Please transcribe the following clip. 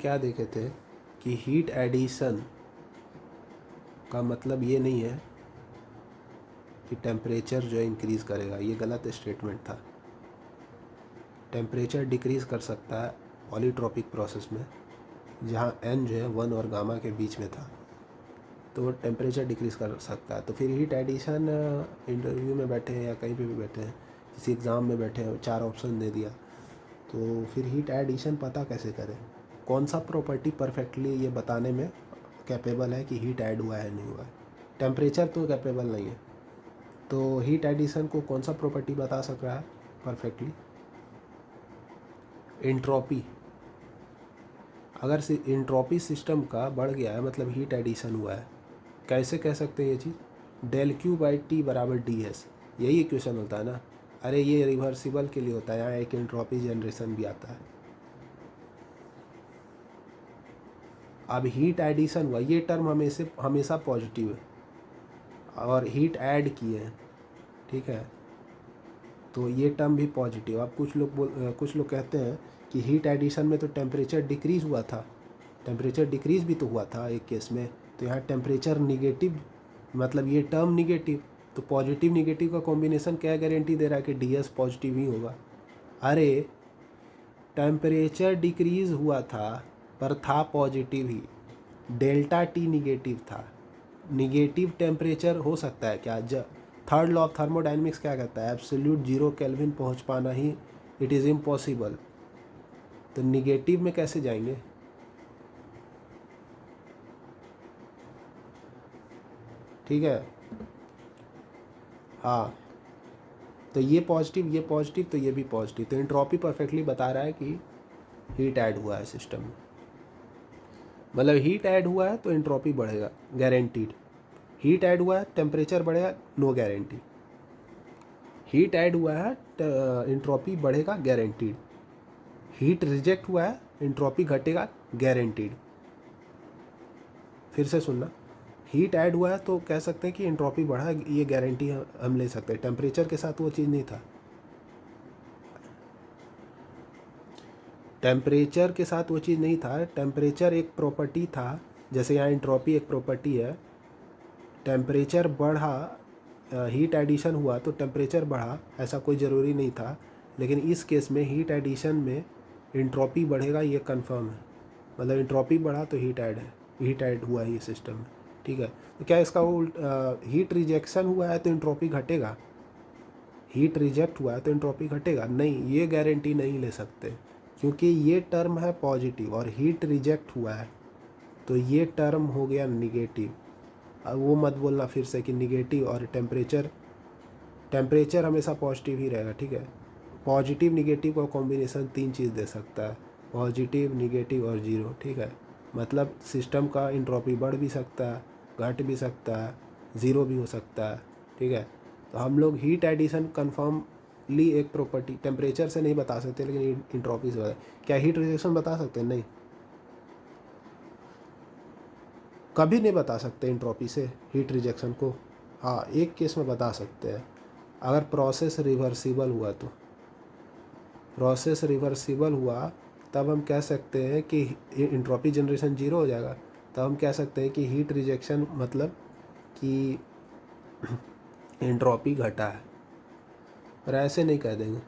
क्या देखे थे कि हीट एडिशन का मतलब ये नहीं है कि टेम्परेचर जो है इंक्रीज़ करेगा, ये गलत स्टेटमेंट था। टेम्परेचर डिक्रीज़ कर सकता है पॉलीट्रॉपिक प्रोसेस में, जहाँ n जो है 1 और गामा के बीच में था, तो टेम्परेचर डिक्रीज़ कर सकता है। तो फिर हीट एडिशन, इंटरव्यू में बैठे हैं या कहीं पे भी बैठे हैं, किसी एग्ज़ाम में बैठे हैं, 4 ऑप्शन दे दिया, तो फिर हीट एडिशन पता कैसे करें? कौन सा प्रॉपर्टी परफेक्टली ये बताने में कैपेबल है कि हीट ऐड हुआ है नहीं हुआ है? टेम्परेचर तो कैपेबल नहीं है, तो हीट एडिशन को कौन सा प्रॉपर्टी बता सक रहा है परफेक्टली? एंट्रोपी। अगर एंट्रोपी सिस्टम का बढ़ गया है मतलब हीट एडिशन हुआ है। कैसे कह सकते हैं ये चीज़? डेल क्यू बाई टी बराबर डी एस, यही इक्वेशन होता है ना। अरे ये रिवर्सिबल के लिए होता है, यहाँ एक एंट्रोपी जनरेशन भी आता है। अब हीट एडिशन हुआ, ये टर्म हमेशा पॉजिटिव है, और हीट ऐड किए हैं, ठीक है, तो ये टर्म भी पॉजिटिव। अब कुछ लोग कहते हैं कि हीट एडिशन में तो टेम्परेचर डिक्रीज़ हुआ था, टेम्परेचर डिक्रीज़ भी तो हुआ था एक केस में, तो यहाँ टेम्परेचर निगेटिव, मतलब ये टर्म निगेटिव, तो पॉजिटिव निगेटिव का कॉम्बिनेशन क्या गारंटी दे रहा है कि डी एस पॉजिटिव ही होगा? अरे टेम्परेचर डिक्रीज़ हुआ था पर था पॉजिटिव ही, डेल्टा टी निगेटिव था। निगेटिव टेम्परेचर हो सकता है क्या? थर्ड लॉ ऑफ थर्मोडाइनमिक्स क्या कहता है? एब्सोल्यूट 0 केल्विन पहुंच पाना ही इट इज़ इम्पॉसिबल। तो निगेटिव में कैसे जाएंगे? ठीक है, हाँ, तो ये पॉजिटिव तो ये भी पॉजिटिव, तो एंट्रोपी परफेक्टली बता रहा है कि हीट ऐड हुआ है सिस्टम में। मतलब हीट ऐड हुआ है तो एंट्रोपी बढ़ेगा, गारंटीड। हीट ऐड हुआ है टेम्परेचर बढ़ेगा, नो गारंटी। हीट ऐड हुआ है एंट्रोपी बढ़ेगा, गारंटीड। हीट रिजेक्ट हुआ है एंट्रोपी घटेगा, गारंटीड। फिर से सुनना, हीट ऐड हुआ है तो कह सकते हैं कि एंट्रोपी बढ़ा, ये गारंटी हम ले सकते हैं। टेम्परेचर के साथ वो चीज़ नहीं था, टेम्परेचर के साथ वो चीज़ नहीं था। टेम्परेचर एक प्रॉपर्टी था, जैसे यहाँ एंट्रोपी एक प्रॉपर्टी है। टेम्परेचर बढ़ा, हीट एडिशन हुआ तो टेम्परेचर बढ़ा, ऐसा कोई ज़रूरी नहीं था। लेकिन इस केस में हीट एडिशन में एंट्रोपी बढ़ेगा, ये कंफर्म है। मतलब एंट्रोपी बढ़ा तो हीट ऐड हुआ है ये सिस्टम में, ठीक है। तो क्या इसका हीट रिजेक्शन हुआ है तो एंट्रोपी घटेगा? हीट रिजेक्ट हुआ है तो एंट्रोपी घटेगा? नहीं, ये गारंटी नहीं ले सकते, क्योंकि ये टर्म है पॉजिटिव और हीट रिजेक्ट हुआ है, तो ये टर्म हो गया निगेटिव। अब वो मत बोलना फिर से कि निगेटिव और टेम्परेचर हमेशा पॉजिटिव ही रहेगा, ठीक है। पॉजिटिव निगेटिव का कॉम्बिनेशन 3 चीज़ दे सकता है, पॉजिटिव निगेटिव और 0, ठीक है। मतलब सिस्टम का एंट्रोपी बढ़ भी सकता है, घट भी सकता है, 0 भी हो सकता है, ठीक है। तो हम लोग हीट एडिशन कन्फर्मली एक प्रॉपर्टी टेम्परेचर से नहीं बता सकते, लेकिन एंट्रोपी से बता। क्या हीट रिजेक्शन बता सकते हैं? नहीं, कभी नहीं बता सकते एंट्रोपी से हीट रिजेक्शन को। हाँ, एक केस में बता सकते हैं, अगर प्रोसेस रिवर्सिबल हुआ तो। प्रोसेस रिवर्सिबल हुआ तब हम कह सकते हैं कि एंट्रोपी जनरेशन 0 हो जाएगा, तब हम कह सकते हैं कि हीट रिजेक्शन मतलब कि एंट्रोपी घटा है, पर ऐसे नहीं कह देंगे।